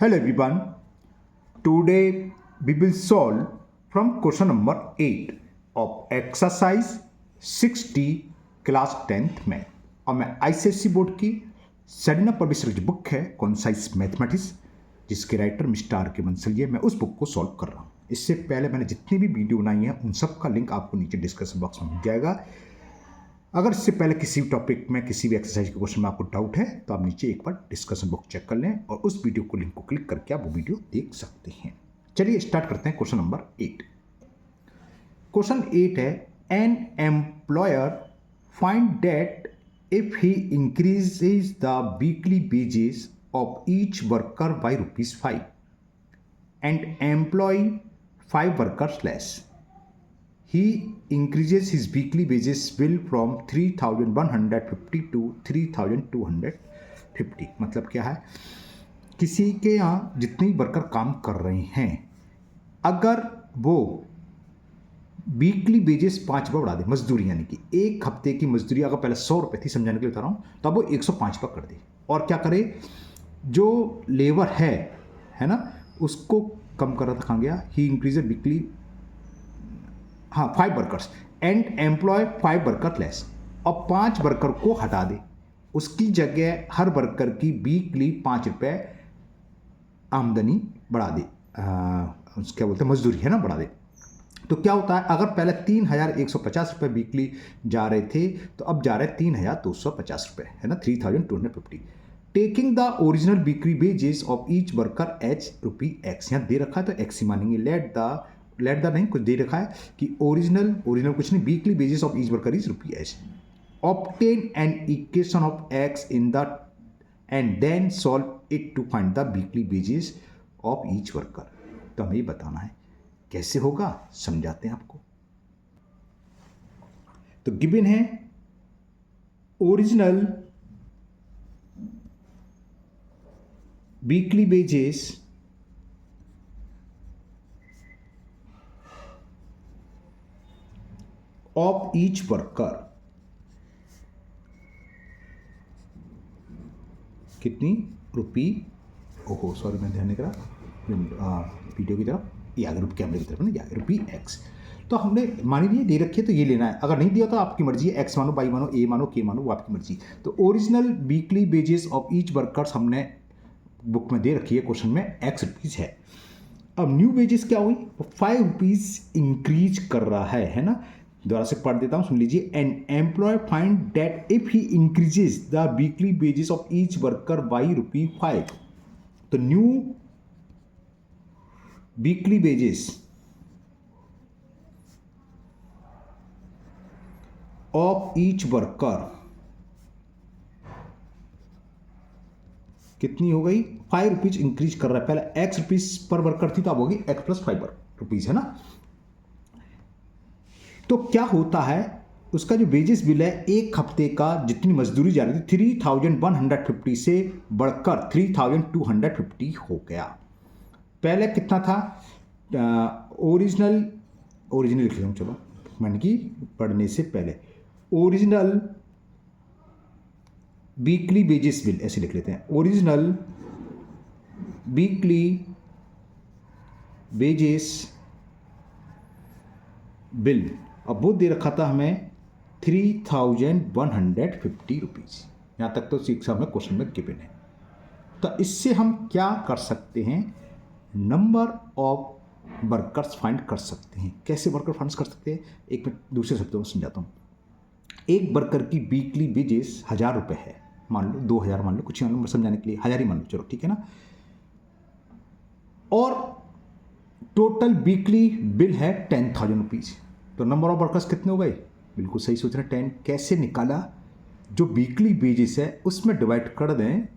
Hello everyone. Today we will solve from question number 8 of exercise 60 class 10th में। और मैं ICSC board की सेडिना publisher की book है कॉन्साइज मैथमेटिक्स, जिसके राइटर मिस्टर आर के बंसल, मैं उस बुक को सॉल्व कर रहा हूँ। इससे पहले मैंने जितनी भी वीडियो बनाई है उन सब का लिंक आपको नीचे डिस्क्रिप्शन बॉक्स में मिल जाएगा। अगर इससे पहले किसी भी टॉपिक में किसी भी एक्सरसाइज के क्वेश्चन में आपको डाउट है तो आप नीचे एक बार डिस्कशन बुक चेक कर लें और उस वीडियो को लिंक को क्लिक करके आप वो वीडियो देख सकते हैं। चलिए स्टार्ट करते हैं क्वेश्चन नंबर 8। क्वेश्चन 8 है, an employer find that if he increases the weekly wages of each worker by ₹5 and employ 5 workers less, he increases his weekly wages bill from 3,150 to 3,250। मतलब क्या है, किसी के यहाँ जितनी वर्कर काम कर रहे हैं, अगर वो वीकली वेजेस 5 रुपये बढ़ा दे, मजदूरी यानी कि एक हफ्ते की मजदूरी अगर पहले 100 रुपये थी, समझाने के लिए बता रहा हूँ, तो अब वो 105 पर कर दे। और क्या करे, जो लेबर है ना, उसको कम कर रखा गया। He increase weekly 5 workers and employ 5 worker less, और 5 वर्कर को हटा दे, उसकी जगह हर वर्कर की वीकली 5 रुपये आमदनी बढ़ा दे, क्या बोलते हैं, मजदूरी है ना, बढ़ा दे। तो क्या होता है, अगर पहले 3,150 रुपये वीकली जा रहे थे तो अब जा रहे 3,250 रुपये, है ना, 3,250। Taking the original weekly wages of each worker H ₹X, यहाँ दे रखा है तो एक्स ही मानेंगे। लेट द नहीं, कुछ दे रखा है कि ओरिजिनल कुछ नहीं, weekly wages of each worker is ₹H। Obtain an equation of X in the and then solve it to find the weekly wages of each worker. तो हमें ये बताना है कैसे होगा, समझाते हैं आपको। तो गिवन है original weekly wages of each worker, कितनी ओहो सॉरी मैं ध्यान नहीं करा वीडियो की तरफ, ये अगर कैमरे की तरफ ना, ₹X। तो हमने मान लीजिए दे रखी है तो ये लेना है, अगर नहीं दिया तो आपकी मर्जी है, एक्स मानो, वाई मानो, ए मानो, के मानो, वो आपकी मर्जी। तो original weekly wages of each workers हमने बुक में दे रखी है, क्वेश्चन में ₹X है। अब न्यू वेजेस क्या हुई, ₹5 इंक्रीज कर रहा है ना। दोबारा से पढ़ देता हूं, सुन लीजिए। An employ find that if he increases the weekly wages of each worker by ₹5, तो new weekly wages of each worker कितनी हो गई, ₹5 इंक्रीज कर रहा है। पहले ₹X पर वर्कर थी तो अब होगी X + ₹5 है ना। तो क्या होता है, उसका जो वेजेस बिल है एक हफ्ते का जितनी मजदूरी जा रही थी 3,150 से बढ़कर 3,250 हो गया। पहले कितना था, ओरिजिनल लिख लेता हूँ, चलो मैंने कि पढ़ने से पहले ओरिजिनल वीकली वेजेस बिल ऐसे लिख लेते हैं। ओरिजिनल वीकली वेजेस बिल, अब वो दे रखा था हमें ₹3,150। यहाँ तक तो एग्जाम में क्वेश्चन में गिवन है। तो इससे हम क्या कर सकते हैं, नंबर ऑफ वर्कर्स फाइंड कर सकते हैं। कैसे वर्कर फाइंड कर सकते हैं, एक मैं दूसरे शब्दों में समझाता हूँ। एक वर्कर की वीकली वेजेस ₹1,000 है, मान लो 2,000 मान लो, कुछ मान लो, समझाने के लिए 1,000 ही मान लो, चलो ठीक है ना। और टोटल वीकली बिल है ₹10,000। तो नंबर ऑफ वर्कर्स कितने हो गए, बिल्कुल सही सोच रहे हैं, 10। कैसे निकाला, जो वीकली वेजेस है उसमें डिवाइड कर दें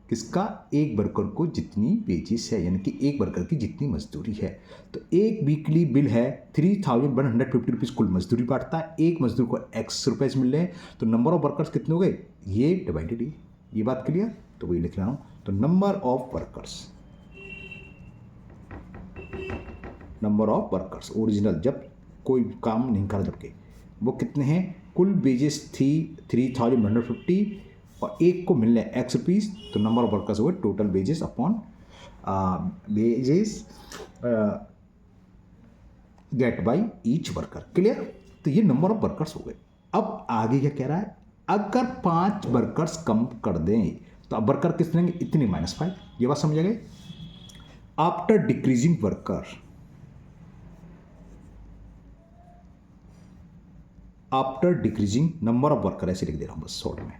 किसका, एक वर्कर को जितनी वेजेस है, यानी कि एक वर्कर की जितनी मजदूरी है। तो एक वीकली बिल है ₹3,150 कुल मजदूरी बांटता है, एक मजदूर को X रुपये मिल रहे हैं। तो नंबर ऑफ वर्कर्स कितने हो गए, ये डिवाइडेड, ये बात क्लियर। तो वही लिख रहा हूँ। तो नंबर ऑफ वर्कर्स ओरिजिनल, जब कोई काम नहीं करा जबकि, वो कितने हैं, कुल वेजेस थी 3,150 और एक को मिलने X रुपीज़, तो नंबर ऑफ वर्कर्स हुए total wages upon wages get by each worker. Clear? तो ये नंबर ऑफ वर्कर्स हो गए। अब आगे क्या कह रहा है, अगर 5 वर्कर्स कम कर दें तो अब वर्कर कितने लेंगे, इतने -5। ये बात समझ गए। After decreasing worker, after decreasing number of worker, ऐसे लिख दे रहा हूं बस शॉर्ट में।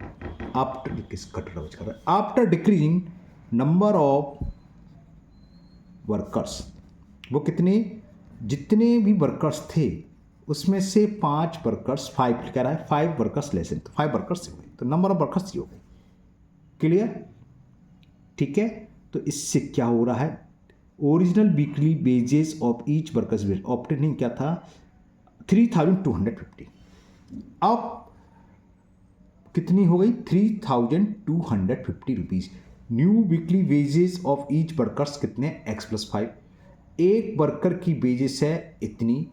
आफ्टर किस कट रहा है, after decreasing number of workers, वो कितने, जितने भी वर्कर्स थे उसमें से 5 वर्कर्स, 5 कह रहा है, 5 वर्कर्स लेस हैं, तो 5 वर्कर्स हो गए, तो नंबर ऑफ वर्कर्स ये हो गई। क्लियर? ठीक है। तो इससे क्या हो रहा है, original weekly wages of each workers will obtaining क्या था, 3250। अब कितनी हो गई, 3250 rupees. New weekly wages of each workers कितने, x+5। एक वर्कर की वेजेस है इतनी,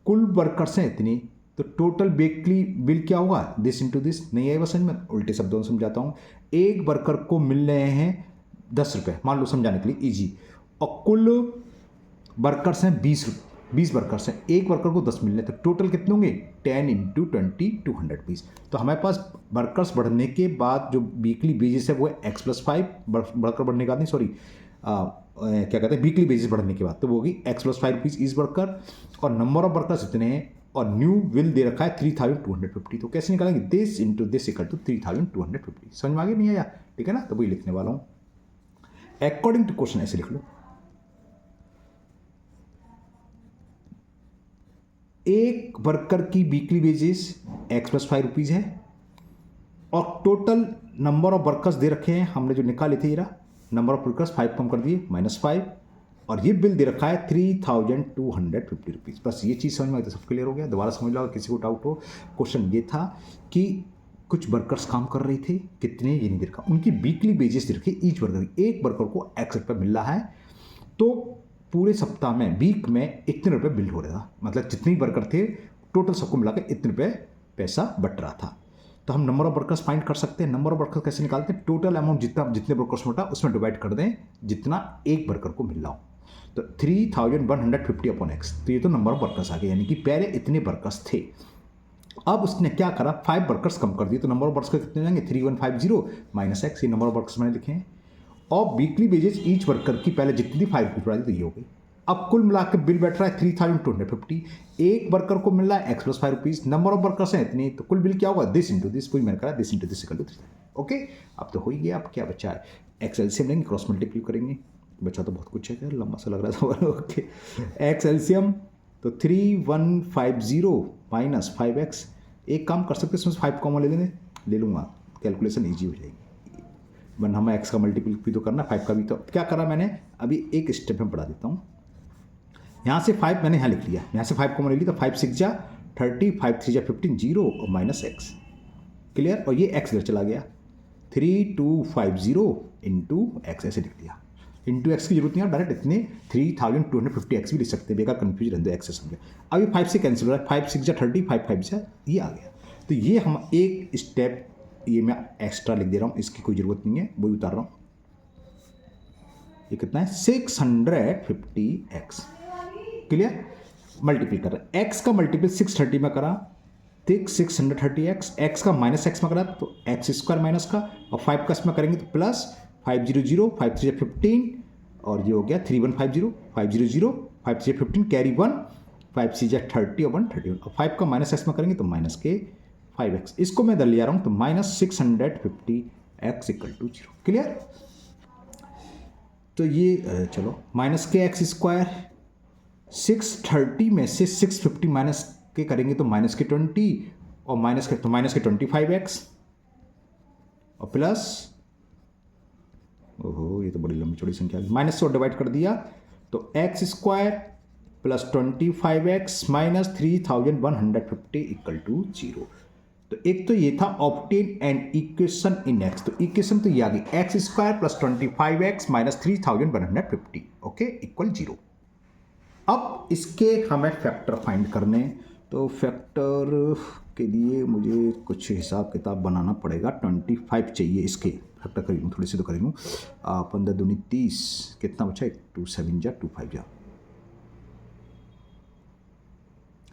कुल वर्कर्स हैं इतनी, तो टोटल वीकली बिल क्या होगा, दिस इंटू दिस। नहीं आएगा समझ में, उल्टे शब्दों में समझाता हूँ। एक वर्कर को मिल रहे हैं 10 रुपये, मान लो समझाने के लिए इजी, और कुल वर्कर्स हैं 20 वर्कर्स हैं, एक वर्कर को 10 मिल रहे हैं, तो टोटल कितने होंगे, 10 × 20 220। तो हमारे पास वर्कर्स बढ़ने के बाद जो वीकली बेसिस है वो है x+5, वर्कर बढ़ने के बाद नहीं, सॉरी क्या कहते हैं, वीकली बेसिस बढ़ने के बाद, तो वो होगी x+5 रुपीज़ इस वर्कर, और नंबर ऑफ वर्कर्स इतने हैं, और न्यू बिल दे रखा है 3250। तो कैसे निकालेंगे, this into this equal to 3250। समझ में आ गया नहीं आया, ठीक है ना? तो वही लिखने वाला हूँ अकॉर्डिंग टू क्वेश्चन, ऐसे लिख लो। एक वर्कर की वीकली वेजेस x+5 रुपीज़ है, और total number of workers they रखे हैं हमने जो निकाले थे, ये रहा नंबर ऑफ वर्कर्स, 5 कम कर दिए -5, और ये बिल दे रखा है 3250 रुपीज़। बस ये चीज़ समझ में आई तो सब क्लियर हो गया। दोबारा समझ लो अगर किसी को डाउट हो। क्वेश्चन ये था कि कुछ वर्कर्स काम कर रहे थे, कितने ये नहीं दे रखा, उनकी वीकली वेजेस दे रखी, ईच वर्कर, एक वर्कर को x रुपये मिल रहा है, तो पूरे सप्ताह में, वीक में इतने रुपये बिल हो रहा था, मतलब जितने वर्कर थे टोटल सबको मिला के इतने रुपये पैसा बट रहा था। तो हम नंबर ऑफ वर्कर्स फाइंड कर सकते हैं। नंबर ऑफ वर्कर्स कैसे निकालते हैं, टोटल अमाउंट जितने वर्कर्स होता उसमें डिवाइड कर दें जितना एक वर्कर को मिल रहा हो, तो 3150 अपॉन x, तो ये तो नंबर ऑफ वर्कर्स आ गए, यानी कि पहले इतने वर्कर्स थे। अब उसने क्या करा, 5 वर्कर्स कम कर दिए, तो नंबर ऑफ वर्कर्स कितने जाएंगे, 3150 - x, ये नंबर ऑफ वर्कर्स मैंने लिखे हैं। और वीकली वेजेस ईच वर्कर की पहले जितनी 5 रुपीज़ बढ़ा दी, तो ये हो गई। अब कुल मिला के बिल बैठ रहा है 3250, एक वर्कर को मिल रहा है x+5 rupees, number of workers हैं इतनी, तो कुल बिल क्या होगा, दिस इंटू दिस, कोई मैंने करा this into this equal to 3। Okay, अब तो हो ही गया। अब क्या बचा है, एक्स एलसीएम लेंगे, क्रॉस मल्टीप्लाई करेंगे, बचा तो बहुत कुछ है, क्या लंबा सा लग रहा था। ओके, एक्स एलसीएम तो 3150 - 5x, एक काम कर सकते हैं इसमें 5 कॉमन ले लूँगा, कैलकुलेशन ईजी हो जाएगी, वरना हमें x का मल्टीपल भी तो करना, 5 का भी। तो क्या करा मैंने, अभी एक स्टेप में बढ़ा देता हूँ। यहाँ से 5 मैंने यहाँ लिख लिया, यहाँ से 5 कॉमन ले लिया, तो 5 6 जा 30, 5 3 जा 15, 0 और -x। क्लियर? और ये x इधर चला गया, 3250 × x ऐसे लिख दिया। इंटू एक्स की जरूरत नहीं है, डायरेक्ट इतने 3250x भी लिख सकते हैं, बेकार कन्फ्यूज रहते एक्स से समझे। अब ये 5 से कैंसिल हो रहा है, 5 6 जा 30, 5 5 जा ये आ गया। तो ये हम एक स्टेप, ये मैं एक्स्ट्रा लिख दे रहा हूँ, इसकी कोई ज़रूरत नहीं है, वही उतार रहा हूँ। ये कितना है, 650x। क्लियर? मल्टीपल कर रहा है, x का मल्टीपल 630 में करा, 630x, x का -x में करा तो x² माइनस का, और 5 का इसमें करेंगे तो प्लस 500, 5 3 15, और ये हो गया 3150, 500, 5 3 15, कैरी 1, 5 6 30 और 131, और 5 का -x में करेंगे तो -5x। इसको मैं इधर ले आ रहा हूँ, तो -650x = 0। क्लियर? तो ये चलो -(x²), 630 में से 650 माइनस के करेंगे तो -20, और -25x, और प्लस, ओहो ये तो बड़ी लंबी चौड़ी संख्या, माइनस से डिवाइड कर दिया, तो x² + 25x - 3150 = 0। तो एक तो ये था obtain an equation in x, तो इक्वेशन तो ये आ गई, x² + 25x - 3150, ओके, = 0। अब इसके हमें फैक्टर फाइंड करने, तो फैक्टर के लिए मुझे कुछ हिसाब किताब बनाना पड़ेगा। 25 चाहिए इसके, फैक्टर कर लूँ, थोड़ी सी तो कर लूँ। 15 दूनी 30, कितना बचा, 2 7 जा 2 5 जा,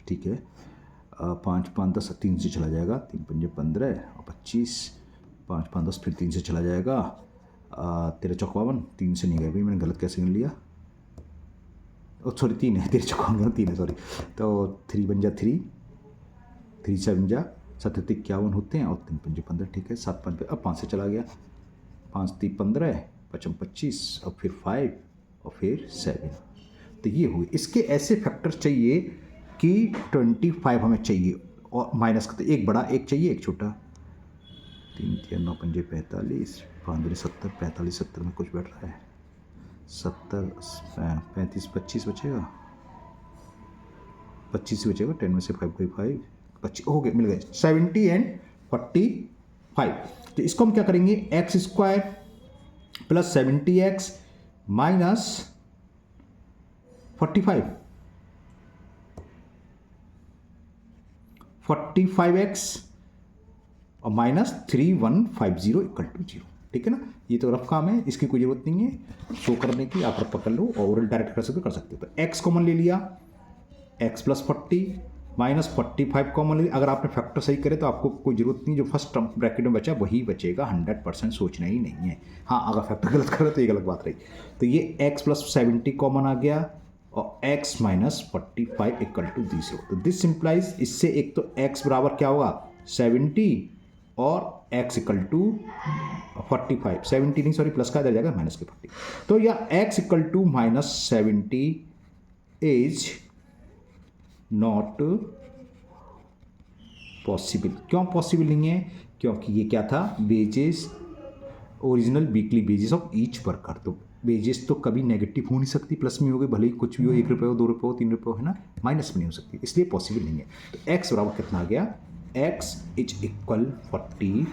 ठीक है। 5 5 10, 3 से चला जाएगा, 3 5 15 और 25, 5 5 10 फिर 3 से चला जाएगा, 13 चौक 52, 3 से नहीं गए भाई, मैंने गलत कैसे गिन लिया, सॉरी 3 है, 13 चौक 52 3 है, सॉरी। तो 3 बन जा 3, 3 7 जा 77 51 होते हैं, और 3 5 15, ठीक है। 7 5 अब 5 से चला गया, 5 3 15, 5 25 और फिर 5 और फिर 7। तो ये हुए इसके ऐसे फैक्टर चाहिए कि 25 हमें चाहिए, और माइनस का तो एक बड़ा एक चाहिए एक छोटा। 3 3 9 5 45, 5 70, 45 70 में कुछ बैठ रहा है, 70 35 25 बचेगा, 25 ही बचेगा, 10 में से 5 कोई 5 25 हो गए, मिल गए 70 एंड 45। तो इसको हम क्या करेंगे, x square plus 70x minus 45x और माइनस 3150 इक्वल टू 0, ठीक है ना। ये तो रफ काम है, इसकी कोई जरूरत नहीं है शो करने की, आप रफ पकड़ लो और ओरल डायरेक्ट कर सकते हो। तो x कॉमन ले लिया, x प्लस 40 माइनस 45 कॉमन ले लिया। अगर आपने फैक्टर सही करे तो आपको कोई जरूरत नहीं, जो फर्स्ट टर्म ब्रैकेट में बचा वही बचेगा, 100% सोचना ही नहीं है। हाँ, अगर फैक्टर गलत करे तो ये गलत बात रही। तो ये x प्लस 70 कॉमन आ गया और x माइनस 45 इक्वल टू 0। तो दिस सिंप्लाइज, इससे एक तो x बराबर क्या होगा 70 और x इक्वल टू 45, 70 नहीं सॉरी प्लस का इधर जाएगा माइनस के 40। तो यह x equal to minus 70 is not possible. क्यों पॉसिबल नहीं है, क्योंकि ये क्या था, wages original weekly wages of each worker. तो वेजेस तो कभी नेगेटिव हो नहीं सकती, प्लस में हो गई, भले ही कुछ भी हो, 1 रुपये हो 2 रुपये हो 3 रुपये हो, है ना, माइनस में नहीं हो सकती, इसलिए पॉसिबल नहीं है। तो x बराबर कितना आ गया, x इज इक्वल 45।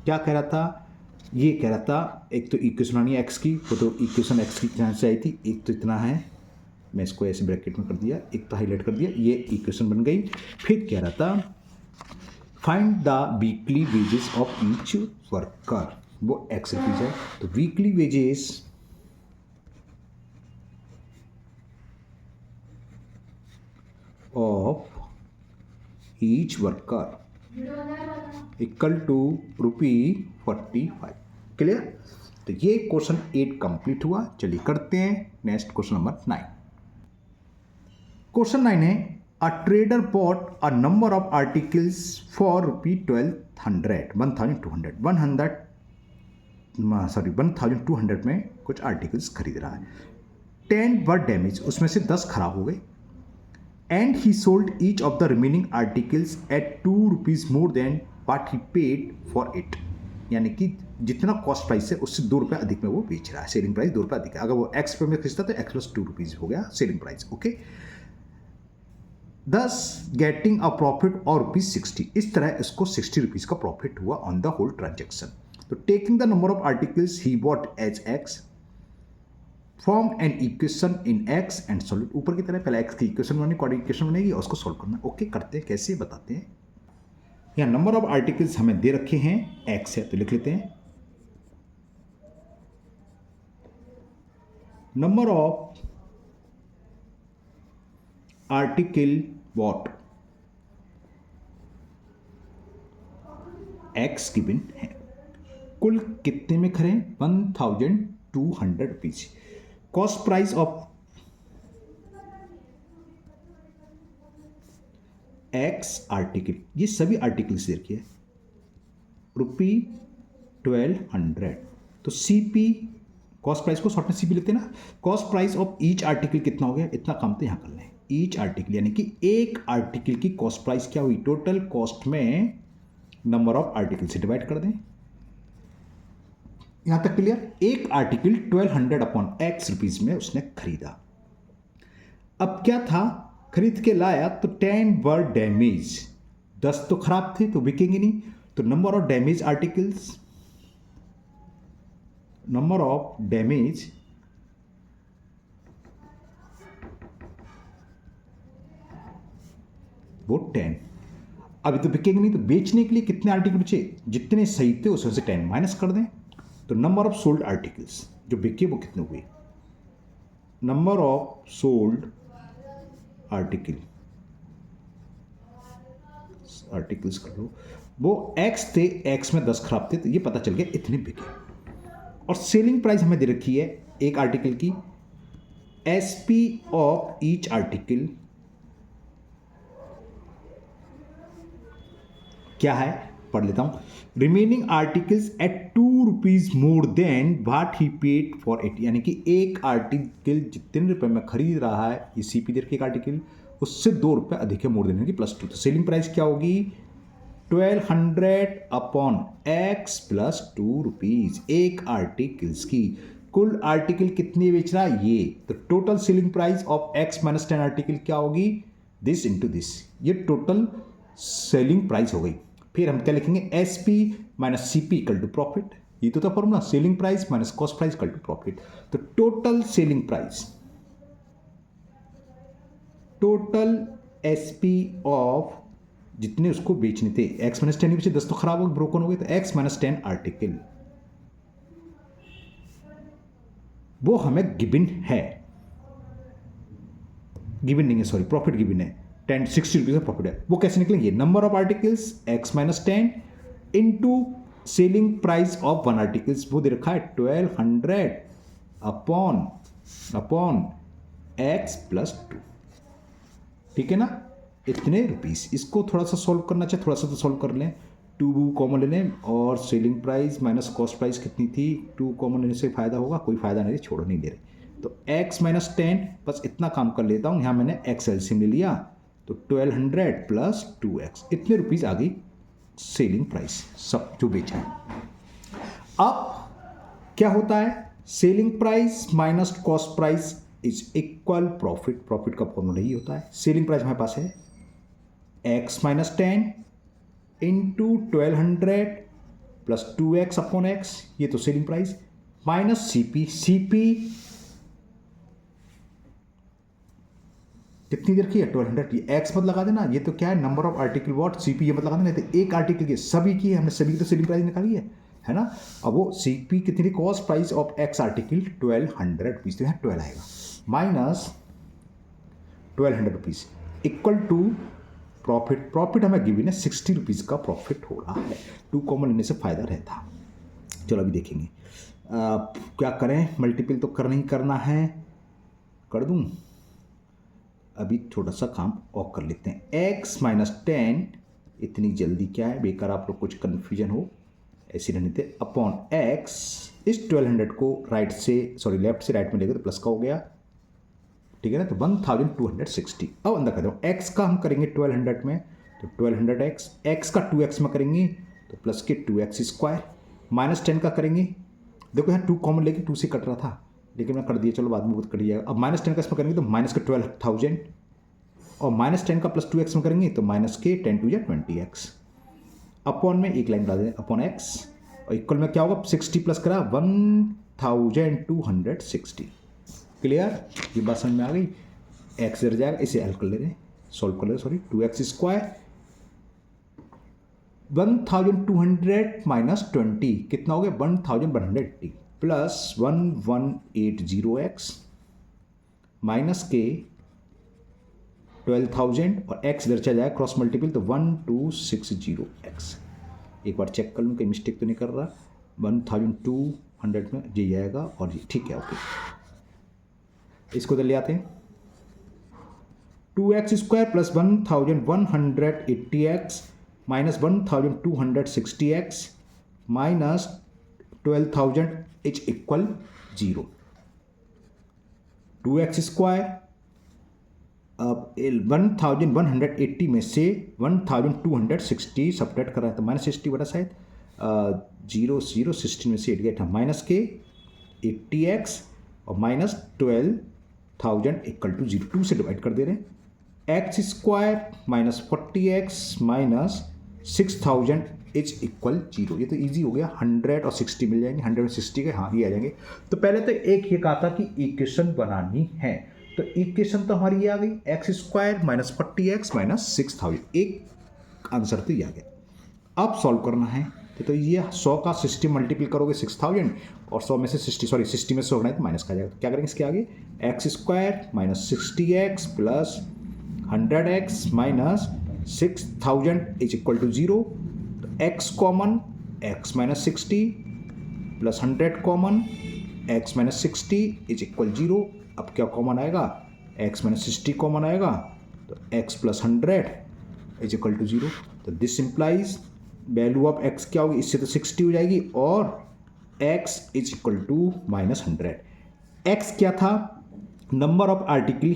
क्या कह रहा था, ये कह रहा था एक तो इक्वेशन आनी है x की, वो तो इक्वेशन x की जहाँ से आई थी, एक तो इतना है, मैं इसको ऐसे ब्रैकेट में कर दिया, एक तो हाईलाइट कर दिया, ये इक्वेशन बन गई। फिर कह रहा था find the weekly wages of each worker, वो एक्स रुपीज है। तो weekly wages of each worker equal to ₹45। Clear. तो ये क्वेश्चन 8 कंप्लीट हुआ। चलिए करते हैं नेक्स्ट क्वेश्चन नंबर 9। क्वेश्चन 9 है, a trader bought a number of articles for ₹1200 में कुछ आर्टिकल्स खरीद रहा है। 10 वर डैमेज, उसमें से 10 खराब हो गए, and he sold each of the remaining articles at ₹2 more than what he paid for it. यानी कि जितना कॉस्ट प्राइस है उससे ₹2 अधिक में वो बेच रहा है, सेलिंग प्राइस ₹2 अधिक है। अगर वो एक्स रुपये में खरीदता तो x प्लस ₹2 हो गया selling price, okay. Thus getting a profit और ₹60, इस तरह इसको ₹60 का प्रॉफिट हुआ ऑन द होल ट्रांजेक्शन। तो taking the number of articles he bought as x, form an equation in x and solve. ऊपर की तरह पहले x की इक्वेशन बनेगी, कोऑर्डिनेट इक्वेशन बनेगी और उसको सॉल्व करना। ओके, करते हैं, कैसे बताते हैं। यहाँ नंबर ऑफ आर्टिकल्स हमें दे रखे हैं, x है तो लिख लेते हैं number of article bought x given है। कुल कितने में खरीदे, ₹1200। Cost price of x article, ये सभी आर्टिकल्स देखिए ₹1200। तो CP, कॉस्ट प्राइस को शॉर्ट में CP लेते हैं ना। Cost price of each article कितना हो गया, इतना काम तो यहाँ कर लें। ईच आर्टिकल यानी कि एक आर्टिकल की कॉस्ट प्राइस क्या हुई, टोटल कॉस्ट में नंबर ऑफ आर्टिकल से डिवाइड कर दें। यहां तक क्लियर। एक आर्टिकल 1200 अपॉन x रुपीज में उसने खरीदा। अब क्या था, खरीद के लाया तो 10 वर डैमेज, 10 तो खराब थे तो बिकेंगे नहीं। तो number of damage articles, number of damage वो 10। अभी तो बिकेंगे नहीं, तो बेचने के लिए कितने आर्टिकल बचे, जितने सही थे उसमें से 10 माइनस कर दें। तो नंबर ऑफ सोल्ड आर्टिकल्स जो बिके वो कितने हुए, नंबर ऑफ सोल्ड आर्टिकल्स कर लो, वो x थे, x में 10 खराब थे, तो ये पता चल गया इतने बिके। और सेलिंग प्राइस हमें दे रखी है एक आर्टिकल की, SP ऑफ ईच आर्टिकल क्या है, पढ़ लेता हूं। Remaining articles at 2 rupees more than what he paid for it, यानी कि एक आर्टिकल जितने रुपए में खरीद रहा है, ये CP दे रखी एक आर्टिकल, उससे 2 रुपये अधिक है, मोर देन की +2। तो सेलिंग प्राइस क्या होगी, 1200 अपॉन x प्लस 2 रुपीज एक आर्टिकल्स की। कुल आर्टिकल कितने बेच रहा है ये, तो total selling price of x minus 10 article क्या होगी, दिस इंटू दिस, ये टोटल सेलिंग प्राइस हो गई। फिर हम क्या लिखेंगे, SP minus CP equal to profit, ये तो था formula, selling price minus cost price equal to profit. तो total selling price, total SP of जितने उसको बेचने थे, x माइनस 10 बेचे, 10 तो खराब हो गए, ब्रोकन हो गए, तो x माइनस 10 आर्टिकल वो हमें गिवन है, गिवन नहीं है सॉरी, प्रॉफिट गिवन है, 60 रुपीज का प्रॉफिट है। वो कैसे निकलेंगे, number of articles x minus 10 into selling price of 1 articles, वो दे रखा है 1200 अपॉन x प्लस 2, ठीक है ना, इतने रुपीस। इसको थोड़ा सा सॉल्व करना चाहिए, थोड़ा सा तो सॉल्व कर लें, 2 कॉमन ले लें, और selling price minus cost price कितनी थी, 2 कॉमन लेने से फायदा होगा, कोई फायदा नहीं, छोड़ो नहीं दे रहे। तो x माइनस 10, बस इतना काम कर लेता हूँ, यहाँ मैंने x एलसीएम ले लिया, तो 1200 प्लस 2x, इतने रुपीस आ गई सेलिंग प्राइस, सब जो बेचा है। अब क्या होता है, selling price minus cost price is equal profit, profit का फॉर्मूला ही होता है। सेलिंग प्राइस हमारे पास है x minus 10 into 1200 plus 2x upon x, ये तो सेलिंग प्राइस, माइनस CP कितनी देर की है, 1200 की, x मत लगा देना, ये तो क्या है, number of article what, CP ये मत लगा देना, तो एक आर्टिकल की सभी की, हमने सभी की तो सेलिंग प्राइस निकाली है ना। अब वो CP कितनी, cost price of x article 1200 rupees, तो यहाँ 12 आएगा, minus 1200 rupees equal to profit, profit हमें गिवन है 60 रुपीज का प्रॉफिट हो रहा है, 2 कॉमन लेने से फायदा रहता। चलो अभी देखेंगे क्या करें, मल्टीपल तो करना ही करना है, कर दूं, अभी छोटा सा काम और कर लेते हैं। x माइनस 10 इतनी जल्दी क्या है, बेकार आप लोग कुछ कन्फ्यूजन हो ऐसे रहने थे, अपॉन x, इस 1200 को राइट से सॉरी लेफ्ट से राइट में लेंगे तो प्लस का हो गया, ठीक है ना, तो 1260। अब अंदर कर दो, x का हम करेंगे 1200 में, तो 1200x, x का 2x में करेंगे तो प्लस के 2x स्क्वायर, माइनस 10 का करेंगे, देखो यहाँ 2 कॉमन लेके 2 से कट रहा था, लेकिन मैं कर दिया, चलो बाद में बहुत कट जाएगा। अब माइनस 10 का इसमें करेंगे तो माइनस के 12,000, और माइनस 10 का प्लस 2x में करेंगे तो माइनस के 10 टू 20x, अपॉन में एक लाइन डाल दें अपॉन x, और इक्वल में क्या होगा, 60 प्लस करा 1260, क्लियर, ये बात समझ में आ गई। x इधर जाएगा, इसे हल कर ले रहे हैं, सॉल्व कर ले, सॉरी 2x स्क्वायर 1200 माइनस 20 कितना हो गया, 1180 प्लस 1180x माइनस के 12,000, और x इधर चला जाए क्रॉस मल्टीपल तो 1260x, एक बार चेक कर लूँ कहीं मिस्टेक तो नहीं कर रहा, 1200 में जी जाएगा, और ये ठीक है, ओके। इसको तो ले आते हैं, 2x square plus 1180x minus 1260x minus 12,000 is equal 0, 2x square, अब 1180 में से 1260 सब्ट्रैक्ट कर रहा है तो माइनस 60 बटा शायद 16 में से 8 गया था, माइनस के 80x और माइनस 12,000 इक्वल टू 0, 2 से डिवाइड कर दे रहे हैं, x square minus 40x minus 6,000 is equal 0, ये तो इजी हो गया, 100 और 60 मिल जाएंगे, 100 और 60 के हाँ ये आ जाएंगे। तो पहले तो एक ये कहा था कि इक्वेशन बनानी है, तो इक्वेशन तो हमारी ये आ गई, x square minus 40x minus 6,000, एक आंसर तो ये आ गया। अब सॉल्व करना है तो ये 100 का 60 मल्टीपल करोगे 6000 और 100 में से 60 में 100 होना है तो माइनस का जाएगा। तो क्या करेंगे इसके आगे x square minus 60x plus 100x minus 6000 is equal to 0। तो x common x minus 60 plus 100 common x minus 60 is equal 0। अब क्या कॉमन आएगा x माइनस 60 कॉमन आएगा तो x plus 100 is equal to 0। तो this implies value of x क्या होगी, इससे तो 60 हो जाएगी और x is equal to minus 100। x क्या था, number of article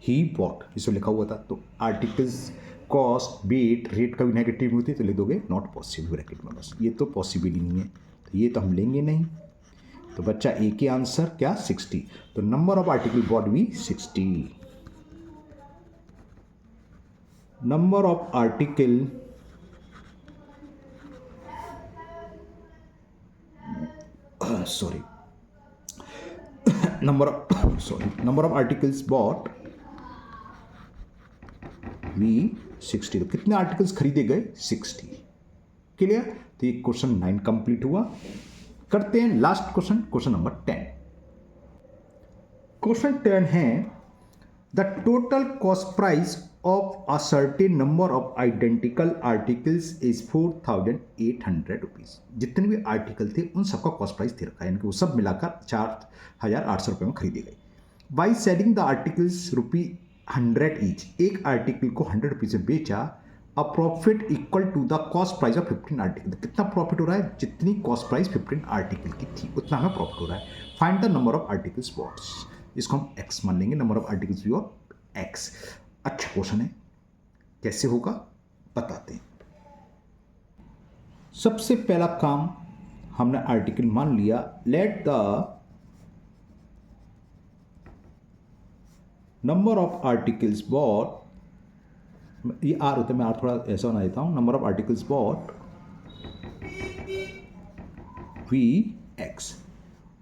he bought, इसमें लिखा हुआ था। तो आर्टिकल्स कॉस्ट वेट रेट कभी नेगेटिव होती है तो लिख दोगे नॉट पॉसिबल ब्रैकेट में, बस ये तो पॉसिबल ही नहीं है तो ये तो हम लेंगे नहीं। तो बच्चा ए के आंसर क्या 60। तो नंबर ऑफ आर्टिकल बॉट भी 60। Number of article number of articles bought भी 60। तो कितने आर्टिकल्स खरीदे गए 60। क्लियर। तो ये क्वेश्चन 9 कंप्लीट हुआ। करते हैं लास्ट क्वेश्चन नंबर 10। क्वेश्चन 10 है the total cost price of a certain number of identical articles is 4800 rupees. जितने भी आर्टिकल थे उन सबका कॉस्ट प्राइस दे रखा है, यानी कि वो सब मिलाकर 4800 रुपये में खरीदे गए। By selling the articles ₹100 each, एक आर्टिकल को 100 रुपीज में बेचा, a profit equal to the cost price of 15 article. कितना प्रॉफिट हो रहा है, जितनी कॉस्ट प्राइस 15 आर्टिकल की थी उतना हमें प्रॉफिट हो रहा है। Find the number of articles bots, इसको हम x मान लेंगे, नंबर ऑफ आर्टिकल्स भी और x। अच्छा क्वेश्चन है, कैसे होगा बताते हैं। सबसे पहला काम हमने आर्टिकल मान लिया, let the number of articles bought, ये आर होता है, मैं आर थोड़ा ऐसा बना देता हूं, number of articles bought be x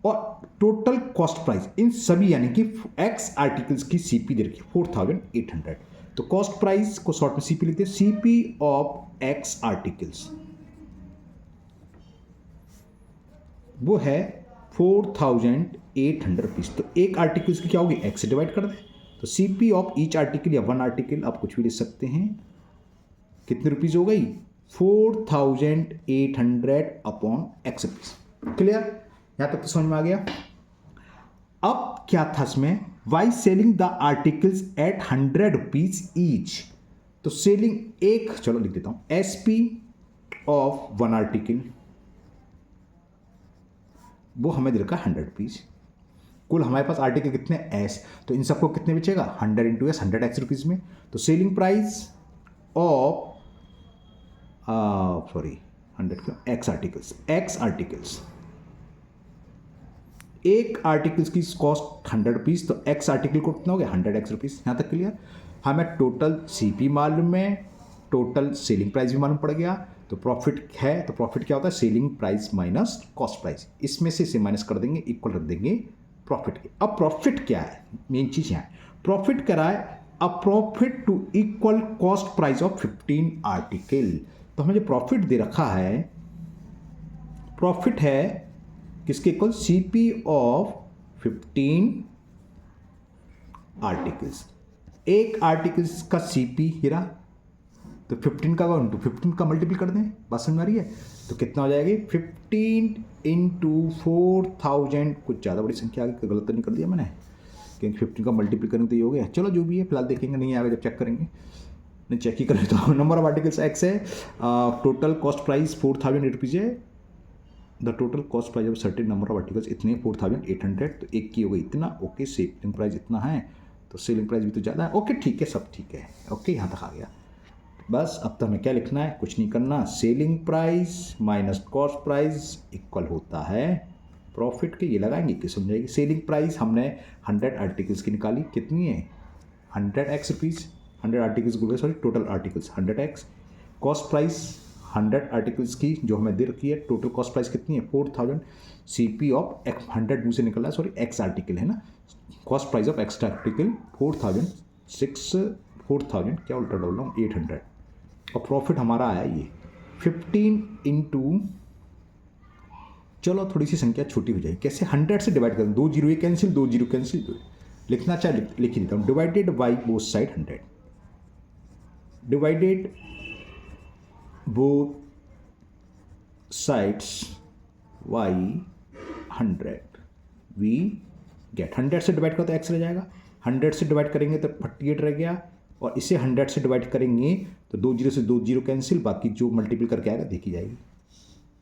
और टोटल कॉस्ट प्राइस इन सभी यानी कि एक्स आर्टिकल्स की सीपी दे रखी 4800। तो कॉस्ट प्राइस को शॉर्ट में सीपी लिखते हैं, सीपी ऑफ एक्स आर्टिकल्स वो है 4800 रुपीज। तो एक आर्टिकल्स की क्या होगी, एक्स से डिवाइड कर दें। तो सीपी ऑफ ईच आर्टिकल या वन आर्टिकल आप कुछ भी ले सकते हैं, कितने रुपीज हो गई 4800 अपॉन एक्स रुपीज। क्लियर, यहां तक तो समझ में आ गया। अब क्या था इसमें, by selling the articles at 100 rupees each. तो सेलिंग एक, चलो लिख देता हूं, एसपी ऑफ वन आर्टिकल वो हमें दे रखा 100 रुपीज। कुल हमारे पास आर्टिकल कितने एस, तो इन सबको कितने बेचेगा 100 इंटू एस 100 एक्स रुपीज में। तो selling price of 100 x articles एक आर्टिकल्स की कॉस्ट 100 रुपीज, तो एक्स आर्टिकल को कितना हो गया 100 एक्स रुपीज। यहां तक क्लियर। हमें टोटल सीपी मालूम है, टोटल सेलिंग प्राइस भी मालूम पड़ गया। तो प्रॉफिट है, तो प्रॉफिट क्या होता है, selling price minus cost price. इसमें से इसे माइनस कर देंगे, इक्वल रख देंगे प्रॉफिट के। अब प्रॉफिट क्या है, मेन चीज यहाँ प्रॉफिट क्या है, a profit to equal cost price of 15 article. तो हमें जो प्रॉफिट दे रखा है, प्रॉफिट है किसके इक्वल, सीपी ऑफ 15 आर्टिकल्स। एक आर्टिकल्स का सीपी हीरा, तो 15 का 15 का मल्टीपल कर दें, बात समझ में आ रही है। तो कितना हो जाएगी 15 इंटू 4000, कुछ ज़्यादा बड़ी संख्या आगे, गलत तो नहीं कर दिया मैंने, क्योंकि 15 का मल्टीपल करेंगे तो ये हो गया। चलो जो भी है फिलहाल देखेंगे, नहीं आएगा जब चेक करेंगे, नहीं चेक ही करें। तो नंबर ऑफ आर्टिकल्स एक्स है, टोटल कॉस्ट प्राइस 4000 रुपीज़ है, the total cost price of certain number of articles इतने 4800। तो एक की हो गई इतना, ओके सेलिंग प्राइस इतना है, तो सेलिंग प्राइस भी तो ज़्यादा है, ओके ठीक है सब ठीक है, ओके यहाँ तक आ गया। बस अब तो हमें क्या लिखना है, कुछ नहीं करना, selling price minus cost price equal होता है प्रॉफिट के, ये लगाएंगे कि समझाएगी। सेलिंग प्राइस हमने 100 आर्टिकल्स की निकाली, कितनी है 100 एक्स रुपीज़, 100 आर्टिकल्स बोल sorry total articles 100 x. Cost price 100 articles की जो हमें दे रखी है, टोटल कॉस्ट प्राइस कितनी है 4000, सीपी ऑफ 100 मुँह से निकला है, सॉरी एक्स आर्टिकल है ना, cost price of x article 4000 क्या उल्टा डाल रहा हूँ 800, और प्रॉफिट हमारा आया ये 15 इंटू, चलो थोड़ी सी संख्या छोटी हो जाएगी, कैसे 100 से डिवाइड करें, 2 जीरो ये कैंसिल, 2 जीरो कैंसिल, लिखना चाहे लिख ही देता हूँ, divided by both side 100, divided both sides y 100, we get 100 से डिवाइड करते एक्स रह जाएगा, 100 से डिवाइड करेंगे तो 48 रह गया, और इसे 100 से डिवाइड करेंगे तो 2 जीरो से 2 जीरो कैंसिल, बाकी जो मल्टीपल करके आएगा देखी जाएगी।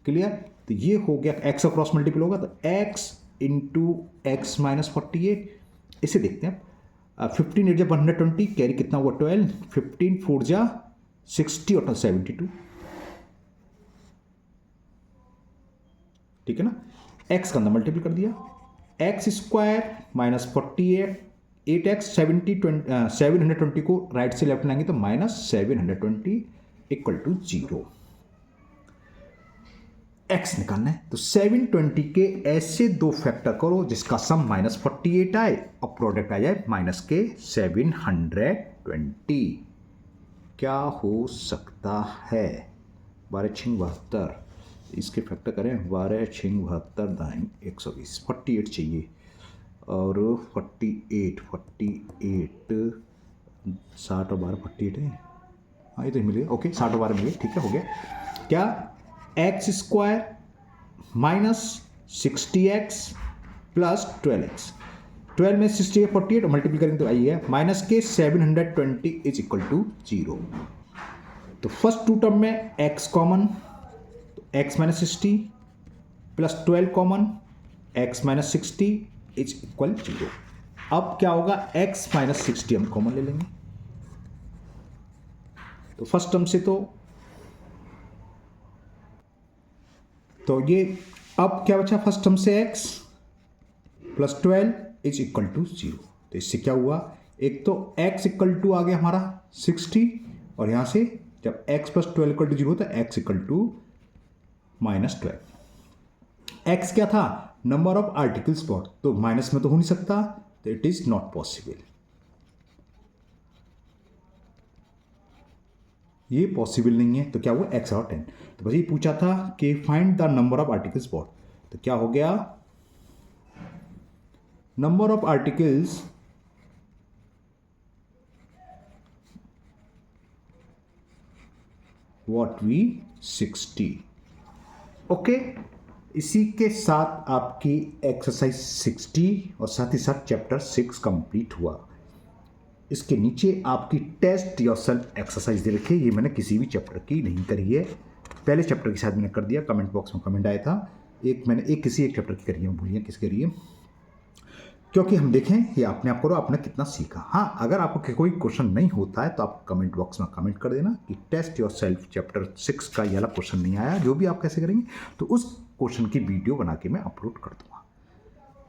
क्लियर? तो ये हो गया, एक्स और क्रॉस मल्टीपल होगा तो एक्स इंटू एक्स माइनस 48। इसे देखते हैं, 15 8 जा 120, कैरी कितना हुआ 12, 15 4 जा 60 और 72, ठीक है ना। एक्स का अंदर मल्टीपल कर दिया, एक्स स्क्वायर माइनस 48, 8x 720 को राइट से लेफ्ट लाएंगे तो माइनस 720 इक्वल टू 0। x निकालना है तो 720 के ऐसे दो फैक्टर करो जिसका सम माइनस 48 आए और प्रोडक्ट आ जाए माइनस के 720। क्या हो सकता है? 12 6 72, इसके फैक्टर करें, 12 6 72 दाएं 120, 48 चाहिए, और 48 60 और 12 48 है, हाँ ये तो मिल गया, ओके 60 और 12 मिल गया, ठीक है हो गया। क्या x square minus 60x plus 12x, 12 में 60 है 48 और मल्टीपल करेंगे तो आई है माइनस के 720 इज इक्वल टू 0। तो फर्स्ट टू टर्म में x कॉमन, तो x minus 60 plus 12 common, x minus 60 is equal 0। अब क्या होगा, x माइनस 60 हम कॉमन ले लेंगे, तो फर्स्ट टर्म से तो ये अब क्या बचा, फर्स्ट टर्म से x plus 12 is equal to 0। तो इससे क्या हुआ, एक तो x इक्वल टू आ गया हमारा 60, और यहां से जब x प्लस 12 इक्वल टू 0 होता है x equal to minus 12। x क्या था, नंबर ऑफ आर्टिकल्स बॉट, तो माइनस में तो हो नहीं सकता, तो इट इज नॉट पॉसिबल, ये पॉसिबल नहीं है। तो क्या हुआ, x और 10। तो बस ये पूछा था कि find the number of articles bought, तो क्या हो गया, number of articles bought be 60। Okay, इसी के साथ आपकी एक्सरसाइज 60 और साथ ही साथ चैप्टर 6 कंप्लीट हुआ। इसके नीचे आपकी टेस्ट योरसेल्फ एक्सरसाइज दे रखी है, ये मैंने किसी भी चैप्टर की नहीं करी है, पहले चैप्टर के साथ मैंने कर दिया, कमेंट बॉक्स में कमेंट आया था, मैंने किसी एक चैप्टर की करी है, भूलिए किसकी करी है, क्योंकि हम देखें ये अपने आप करो आपने कितना सीखा। हाँ, अगर आपको कोई क्वेश्चन नहीं होता है तो आप कमेंट बॉक्स में कमेंट कर देना कि टेस्ट योरसेल्फ चैप्टर 6 का ये वाला क्वेश्चन नहीं आया, जो भी आप कैसे करेंगे, तो उस क्वेश्चन की वीडियो बना के मैं अपलोड कर दूंगा।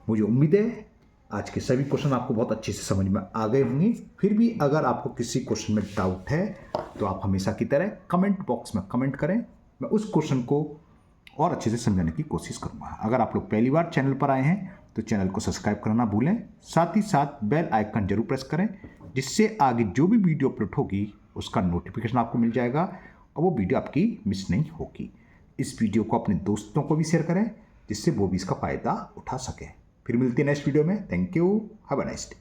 मुझे उम्मीद है आज के सभी क्वेश्चन आपको बहुत अच्छे से समझ में आ गए होंगे। फिर भी अगर आपको किसी क्वेश्चन में डाउट है तो आप हमेशा की तरह कमेंट बॉक्स में कमेंट करें, मैं उस क्वेश्चन को और अच्छे से समझाने की कोशिश करूंगा। अगर आप लोग पहली बार चैनल पर आए हैं तो चैनल को सब्सक्राइब करना भूलें, साथ ही साथ बेल आइकन जरूर प्रेस करें, जिससे आगे जो भी वीडियो अपलोड होगी उसका नोटिफिकेशन आपको मिल जाएगा और वो वीडियो आपकी मिस नहीं होगी। इस वीडियो को अपने दोस्तों को भी शेयर करें जिससे वो भी इसका फ़ायदा उठा सकें। फिर मिलते हैं नेक्स्ट वीडियो में। Thank you, have a nice day.